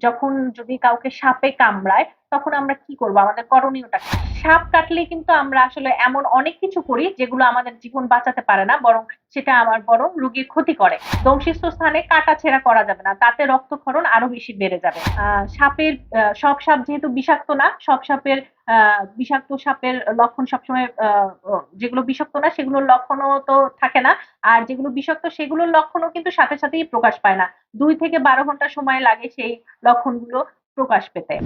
যখন যদি কাউকে সাপে কামড়ায় তখন আমরা কি করব, আমাদের করণীয়টা কি? সাপ কাটলে কিন্তু আমরা আসলে এমন অনেক কিছু করি যেগুলো আমাদের জীবন বাঁচাতে পারে না, বরং সেটা আমার বরং রোগীর ক্ষতি করে। দংশিত স্থানে কাটাছেঁড়া করা যাবে না, তাতে রক্তক্ষরণ আরো বেশি বেড়ে যাবে। সাপের সব সাপ যেহেতু বিষাক্ত না, সব সাপের বিষাক্ত সাপের লক্ষণ সবসময় যেগুলো বিষাক্ত না সেগুলোর লক্ষণও তো থাকে না, আর যেগুলো বিষাক্ত সেগুলোর লক্ষণও কিন্তু সাথে সাথেই প্রকাশ পায় না। 2 থেকে 12 ঘন্টা সময় লাগে সেই লক্ষণগুলো প্রকাশ পেতে।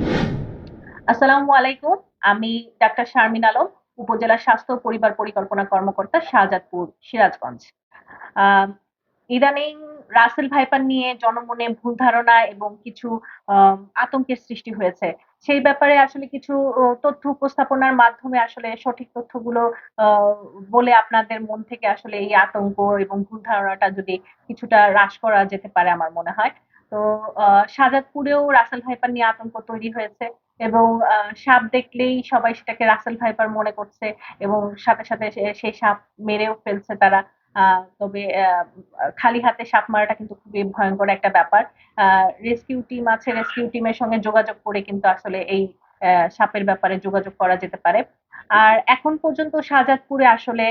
আসসালামু আলাইকুম। আমি ডাক্তার শারমিন আলম, উপজেলা স্বাস্থ্য ও পরিবার পরিকল্পনা কর্মকর্তা, শাহজাদপুর, সিরাজগঞ্জ। আহ ইদানিং রাসেল ভাইপার নিয়ে জনমনে ভুল ধারণা এবং কিছু আতঙ্কের সৃষ্টি হয়েছে। সেই ব্যাপারে আসলে কিছু তথ্য উপস্থাপনার মাধ্যমে আসলে সঠিক তথ্যগুলো আহ, বলে আপনাদের মন থেকে আসলে এই আতঙ্ক এবং ভুল ধারণাটা যদি কিছুটা হ্রাস করা যেতে পারে আমার মনে হয়। তো শাহজাদপুরেও রাসেল ভাইপার নিয়ে আতঙ্ক তৈরি হয়েছে এবং সাপ দেখলেই সবাই সেটাকে রাসেল ভাইপার মনে করছে এবং সাথে সাথে সেই সাপ মেরেও ফেলছে তারা। তবে খালি হাতে সাপ মারাটা কিন্তু খুবই ভয়ঙ্কর একটা ব্যাপার। রেস্কিউ টিম আছে, রেস্কিউ টিমের সঙ্গে যোগাযোগ করে কিন্তু আসলে এই সাপের ব্যাপারে যোগাযোগ করা যেতে পারে। আর এখন পর্যন্ত শাহজাদপুরে আসলে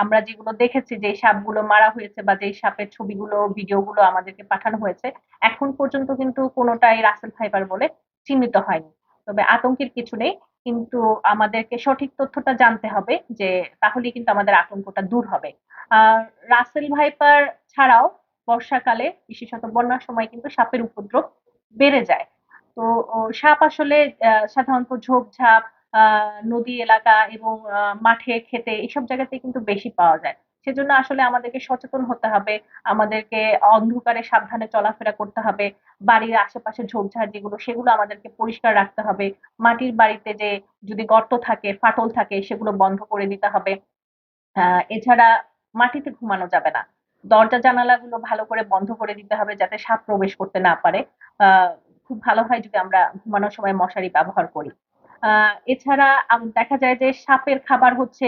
আমরা যেগুলো দেখেছি, যে সাপগুলো মারা হয়েছে বা যেই সাপের ছবিগুলো ভিডিওগুলো আমাদেরকে পাঠানো হয়েছে, এখন পর্যন্ত কিন্তু কোনোটাই রাসেল ভাইপার বলে চিহ্নিত হয়নি। তবে আতঙ্কের কিছু নেই, কিন্তু আমাদেরকে সঠিক তথ্যটা জানতে হবে, যে তাহলেই কিন্তু আমাদের আতঙ্কটা দূর হবে। আর রাসেল ভাইপার ছাড়াও বর্ষাকালে, বিশেষত বন্যার সময় কিন্তু সাপের উপদ্রব বেড়ে যায়। তো সাপ আসলে সাধারণত ঝোপঝাপ, নদী এলাকা এবং মাঠে ক্ষেতে এইসব জায়গাতে কিন্তু বেশি পাওয়া যায়। সেজন্য আসলে আমাদেরকে সচেতন হতে হবে, আমাদেরকে অন্ধকারে সাবধানে চলাফেরা করতে হবে। বাড়ির আশেপাশে ঝোপঝাড় যেগুলো সেগুলো আমাদেরকে পরিষ্কার রাখতে হবে। মাটির বাড়িতে যে যদি গর্ত থাকে, ফাটল থাকে, সেগুলো বন্ধ করে দিতে হবে। এছাড়া মাটিতে ঘুমানো যাবে না। দরজা জানালাগুলো ভালো করে বন্ধ করে দিতে হবে যাতে সাপ প্রবেশ করতে না পারে। আহ খুব ভালো হয় যদি আমরা ঘুমানোর সময় মশারি ব্যবহার করি। এছাড়া দেখা যায় যে সাপের খাবার হচ্ছে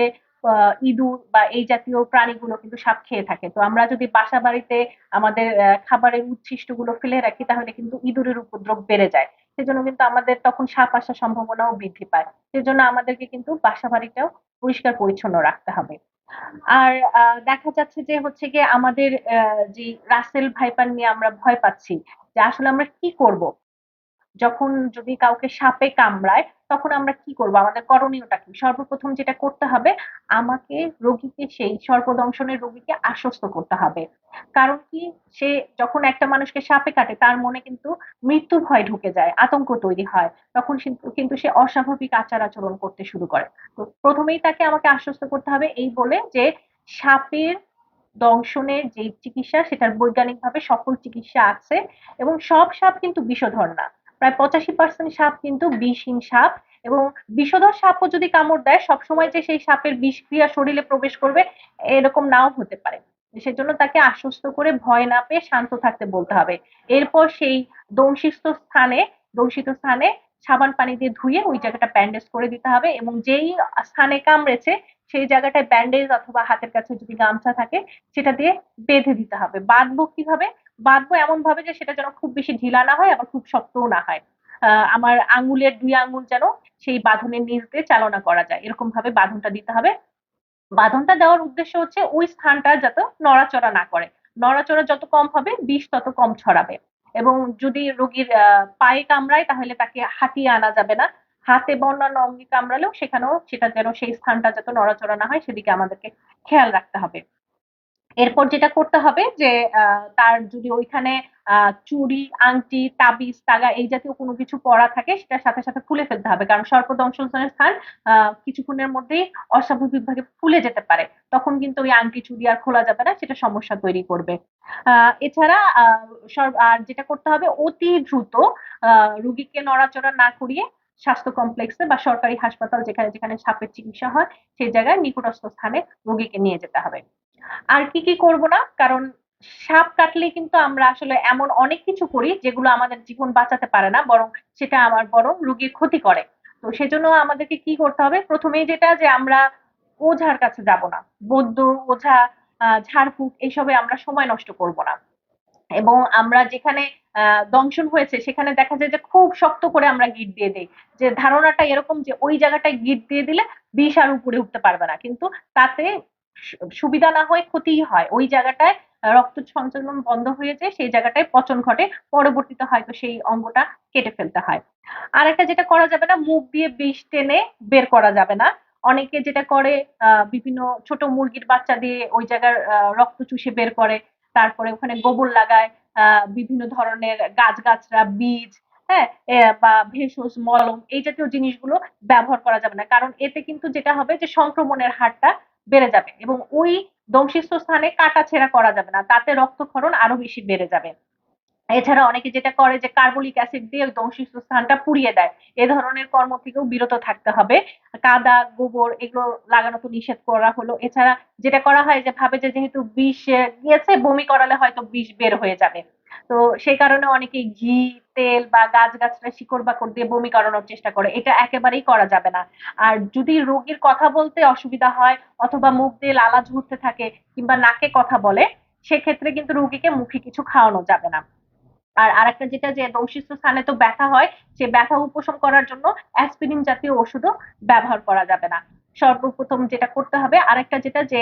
ইঁদুর বা এই জাতীয় প্রাণীগুলো কিন্তু সাপ খেয়ে থাকে। তো আমরা যদি বাসা বাড়িতে আমাদের খাবারের উচ্ছিষ্টগুলো ফেলে রাখি তাহলে কিন্তু ইঁদুরের উপদ্রব বেড়ে যায়। সেজন্য কিন্তু আমাদের তখন সাপ আসার সম্ভাবনাও বৃদ্ধি পায়। সেজন্য আমাদেরকে কিন্তু বাসা বাড়িটাও পরিষ্কার পরিচ্ছন্ন রাখতে হবে। আর দেখা যাচ্ছে যে হচ্ছে গিয়ে আমাদের যে রাসেল ভাইপার নিয়ে আমরা ভয় পাচ্ছি, যে আসলে আমরা কি করব যখন যদি কাউকে সাপে কামড়ায় তখন আমরা কি করব, আমাদের করণীয়টা কি? সর্বপ্রথম যেটা করতে হবে, আমাকে রোগীকে, সেই সর্পদংশনের রোগীকে আশ্বস্ত করতে হবে। কারণ কি, সে যখন একটা মানুষকে সাপে কাটে তার মনে কিন্তু মৃত্যু ভয় ঢুকে যায়, আতঙ্ক তৈরি হয়, তখন কিন্তু সে অস্বাভাবিক আচার আচরণ করতে শুরু করে। তো প্রথমেই তাকে আমাকে আশ্বস্ত করতে হবে এই বলে যে সাপের দংশনের যে চিকিৎসা সেটার বৈজ্ঞানিকভাবে সফল চিকিৎসা আছে এবং সব সাপ কিন্তু বিষধর না। প্রায় 85% সাপ কিন্তু বিষহীন সাপ। এবং বিষধর সাপও যদি কামড় দেয় সবসময় যে সেই সাপের বিষক্রিয়া শরীরে প্রবেশ করবে এরকম নাও হতে পারে। সেজন্য তাকে আশ্বস্ত করে ভয় না পেয়ে শান্ত থাকতে বলতে হবে। এরপর সেই দংশিত স্থানে দংশিত স্থানে সাবান পানি দিয়ে ধুয়ে ওই জায়গাটা ব্যান্ডেজ করে দিতে হবে এবং যেই স্থানে কামড়েছে সেই জায়গাটায় ব্যান্ডেজ অথবা হাতের কাছে যদি গামছা থাকে সেটা দিয়ে বেঁধে দিতে হবে। বাঁধবো কিভাবে? বাঁধবো এমন ভাবে যে সেটা যেন খুব বেশি ঢিলা না হয়, আবার খুব শক্তও না হয়। আমার আঙুলের 2 আঙুল যেন সেই বাঁধনের নিচ দিয়ে চালনা করা যায়, এরকম ভাবে বাঁধনটা দিতে হবে। বাঁধনটা দেওয়ার উদ্দেশ্য হচ্ছে ওই স্থানটা যাতে নড়াচড়া না করে। নড়াচড়া যত কম হবে বিষ তত কম ছড়াবে। এবং যদি রোগীর পায়ে কামড়ায় তাহলে তাকে হাতিয়ে আনা যাবে না। হাতে বা অন্যান্য অঙ্গে কামড়ালেও সেখানেও সেটা যেন সেই স্থানটা যাতে নড়াচড়া না হয় সেদিকে আমাদেরকে খেয়াল রাখতে হবে। এরপর যেটা করতে হবে যে তার যদি ওইখানে চুড়ি, আংটি, তাবিজ, তাগা এই জাতীয় কোনো কিছু পরা থাকে সেটার সাথে সাথে খুলে ফেলতে হবে, কারণ সর্পদংশনের স্থান কিছুক্ষণের মধ্যেই অস্বাভাবিকভাবে ফুলে যেতে পারে। তখন কিন্তু ওই আংটি চুড়ি আর খোলা যাবে না, সেটা সমস্যা তৈরি করবে। এছাড়া আর যেটা করতে হবে, অতি দ্রুত রুগীকে নড়াচড়া না করিয়ে স্বাস্থ্য কমপ্লেক্সে বা সরকারি হাসপাতাল যেখানে যেখানে সাপের চিকিৎসা হয় সেই জায়গায় নিকটস্থ স্থানে রোগীকে নিয়ে যেতে হবে। আর কি কি করব না, কারণ সাপ কাটলে কিন্তু আমরা আসলে এমন অনেক কিছু করি যেগুলো আমাদের জীবন বাঁচাতে পারে না, বরং সেটা আমার বরং রোগীর ক্ষতি করে। তো সেজন্য আমাদেরকে কি করতে হবে, প্রথমেই যেটা, যে আমরা ওঝার কাছে যাব না। বৈদ্য, ওঝা, ঝাড়ফুঁক এইসবে আমরা সময় নষ্ট করব না। এবং আমরা যেখানে দংশন হয়েছে সেখানে দেখা যায় যে খুব শক্ত করে আমরা গিঁট দিয়ে দেই, যে ধারণাটা এরকম যে ওই জায়গাটায় গিঁট দিয়ে দিলে বিষ আর উপরে উঠতে পারবে না, কিন্তু তাতে সুবিধা না হয়ে ক্ষতিই হয়। ওই জায়গাটায় রক্ত সঞ্চালন বন্ধ হয়ে যায়, সেই জায়গাটায় পচন ঘটে, পরবর্তীতে হয়তো সেই অঙ্গটা কেটে ফেলতে হয়। আর একটা যেটা করা যাবে না, মুখ দিয়ে বিষ টেনে বের করা যাবে না। অনেকে যেটা করে বিভিন্ন ছোট মুরগির বাচ্চা দিয়ে ওই জায়গার রক্ত চুষে বের করে, তারপরে ওখানে গোবর লাগায়, বিভিন্ন ধরনের গাছগাছরা বীজ, হ্যাঁ, বা ভেষজ মলম এই জাতীয় জিনিসগুলো ব্যবহার করা যাবে না, কারণ এতে কিন্তু যেটা হবে যে সংক্রমণের হারটা বেড়ে যাবে এবং ওই দংশিত স্থানে কাটাছেঁড়া করা যাবে না, তাতে রক্তক্ষরণ আরো বেশি বেড়ে যাবে। এছাড়া অনেকে যেটা করে যে কার্বলিক অ্যাসিড দিয়ে দংশিত স্থানটা পুড়িয়ে দেয়, এ ধরনের কর্ম থেকেও বিরত থাকতে হবে। কাদা গোবর এগুলো লাগানো তো নিষেধ করা হলো। এছাড়া যেটা করা হয় যে ভাবে যে যেহেতু বিষ গিয়েছে, বমি করালে হয়তো বিষ বের হয়ে যাবে, তো সেই কারণে অনেকে ঘি তেল বা গাছগাছরা শিকড় বাকড় দিয়ে বমি করানোর চেষ্টা করে, এটা একেবারেই করা যাবে না। আর যদি রোগীর কথা বলতে অসুবিধা হয় অথবা মুখ দিয়ে লালা ঝরতে থাকে কিংবা নাকে কথা বলে, সেক্ষেত্রে কিন্তু রোগীকে মুখে কিছু খাওয়ানো যাবে না। আর আরেকটা যেটা যে দংশিত স্থানে তো ব্যথা হয়, সে ব্যথা উপশম করার জন্য অ্যাসপিরিন জাতীয় ওষুধও ব্যবহার করা যাবে না। সর্বপ্রথম যেটা করতে হবে, আরেকটা যেটা যে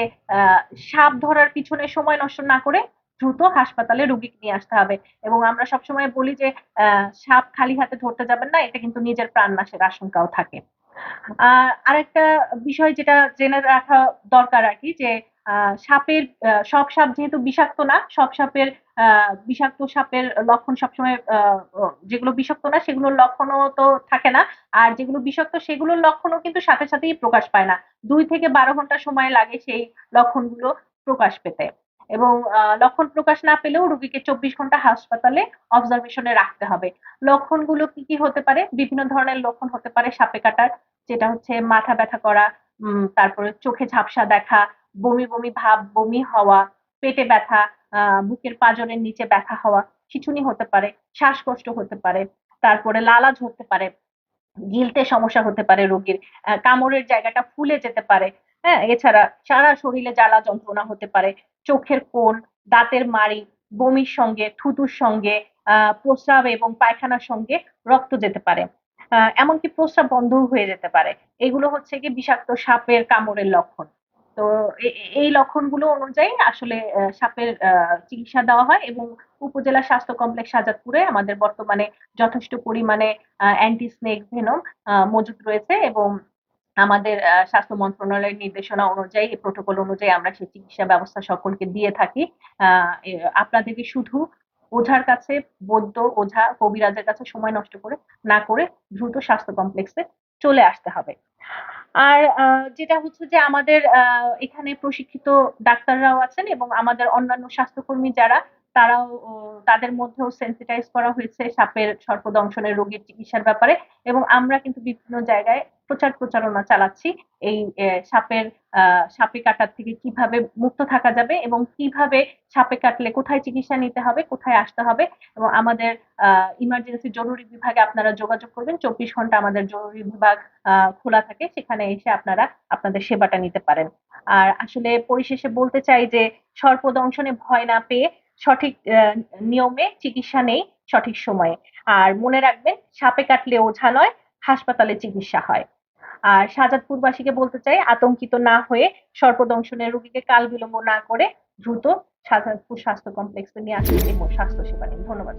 সাপ ধরার পিছনে সময় নষ্ট না করে দ্রুত হাসপাতালে রোগীকে নিয়ে আসতে হবে। এবং আমরা সবসময় বলি যে সাপ খালি হাতে ধরতে যাবেন না, এটা কিন্তু নিজের প্রাণ নাশের আশঙ্কাও থাকে। আরেকটা বিষয় যেটা জেনে রাখা দরকার আরকি যে সাপের সব সাপ যেহেতু বিষাক্ত না, সব সাপের বিষাক্ত সাপের লক্ষণ সবসময় যেগুলো বিষাক্ত না সেগুলোর লক্ষণও তো থাকে না। আর যেগুলো বিষাক্ত সেগুলোর লক্ষণও কিন্তু সাথে সাথেই প্রকাশ পায় না। ২ থেকে ১২ ঘন্টা সময় লাগে সেই লক্ষণগুলো প্রকাশ পেতে। এবং লক্ষণ প্রকাশ না পেলেও রোগীকে ২৪ ঘন্টা হাসপাতালে অবজারভেশনে রাখতে হবে। লক্ষণগুলো কি, কি হতে পারে? বিভিন্ন ধরনের লক্ষণ হতে পারে সাপে কাটার। যেটা হচ্ছে মাথা ব্যথা করা, তারপরে চোখে ঝাপসা দেখা, বমি বমি ভাব, বমি হওয়া, পেটে ব্যথা, বুকের পাঁজরের নিচে ব্যথা হওয়া, খিঁচুনি হতে পারে, শ্বাসকষ্ট হতে পারে, তারপরে লালা ঝরতে পারে, গিলতে সমস্যা হতে পারে রোগীর, কামড়ের জায়গাটা ফুলে যেতে পারে। হ্যাঁ, এছাড়া সারা শরীরে জ্বালা যন্ত্রণা হতে পারে, চোখের কোণ, দাঁতের মাড়ি, বমির সঙ্গে, থুতুর সঙ্গে, প্রস্রাব এবং পায়খানার সঙ্গে রক্ত যেতে পারে, এমনকি প্রস্রাব বন্ধও হয়ে যেতে পারে। এগুলো হচ্ছে কি বিষাক্ত সাপের কামড়ের লক্ষণ। তো এই লক্ষণগুলো অনুযায়ী আসলে সাপের চিকিৎসা দেওয়া হয় এবং উপজেলা স্বাস্থ্য কমপ্লেক্স শাহজাদপুরে আমাদের বর্তমানে যথেষ্ট পরিমাণে অ্যান্টি স্নেক ভেনম মজুদ রয়েছে এবং আমাদের স্বাস্থ্য মন্ত্রণালয়ের নির্দেশনা অনুযায়ী, প্রোটোকল অনুযায়ী আমরা সেই চিকিৎসা ব্যবস্থা সকলকে দিয়ে থাকি। আপনাদেরকে শুধু ওঝার কাছে, বৈদ্য ওঝা কবিরাজের কাছে সময় নষ্ট করে না করে দ্রুত স্বাস্থ্য কমপ্লেক্সে চলে আসতে হবে। আর যেটা হচ্ছে যে আমাদের এখানে প্রশিক্ষিত ডাক্তাররাও আছেন এবং আমাদের অন্যান্য স্বাস্থ্যকর্মী যারা, তারাও তাদের মধ্যেও সেন্সিটাইজ করা হয়েছে সাপের সর্পদংশনের রোগীর চিকিৎসার ব্যাপারে এবং আমরা কিন্তু বিভিন্ন জায়গায় প্রচার প্রচারণা চালাচ্ছি এই সাপের সাপে কাটার থেকে কিভাবে মুক্ত থাকা যাবে এবং কিভাবে সাপে কাটলে কোথায় চিকিৎসা নিতে হবে, কোথায় আসতে হবে। এবং আমাদের ইমার্জেন্সি জরুরি বিভাগে আপনারা যোগাযোগ করবেন, ২৪ ঘন্টা আমাদের জরুরি বিভাগ খোলা থাকে, সেখানে এসে আপনারা আপনাদের সেবাটা নিতে পারেন। আর আসলে পরিশেষে বলতে চাই যে সর্পদংশনে ভয় না পেয়ে সঠিক নিয়মে চিকিৎসা নেই সঠিক সময়ে। আর মনে রাখবেন সাপে কাটলে ওঝা নয়, হাসপাতালে চিকিৎসা হয়। আর শাহজাদপুরবাসীকে বলতে চাই আতঙ্কিত না হয়ে সর্পদংশনের রোগীকে কাল বিলম্ব না করে দ্রুত শাহজাদপুর স্বাস্থ্য কমপ্লেক্সে নিয়ে আসুন এবং স্বাস্থ্য সেবা নিন। ধন্যবাদ।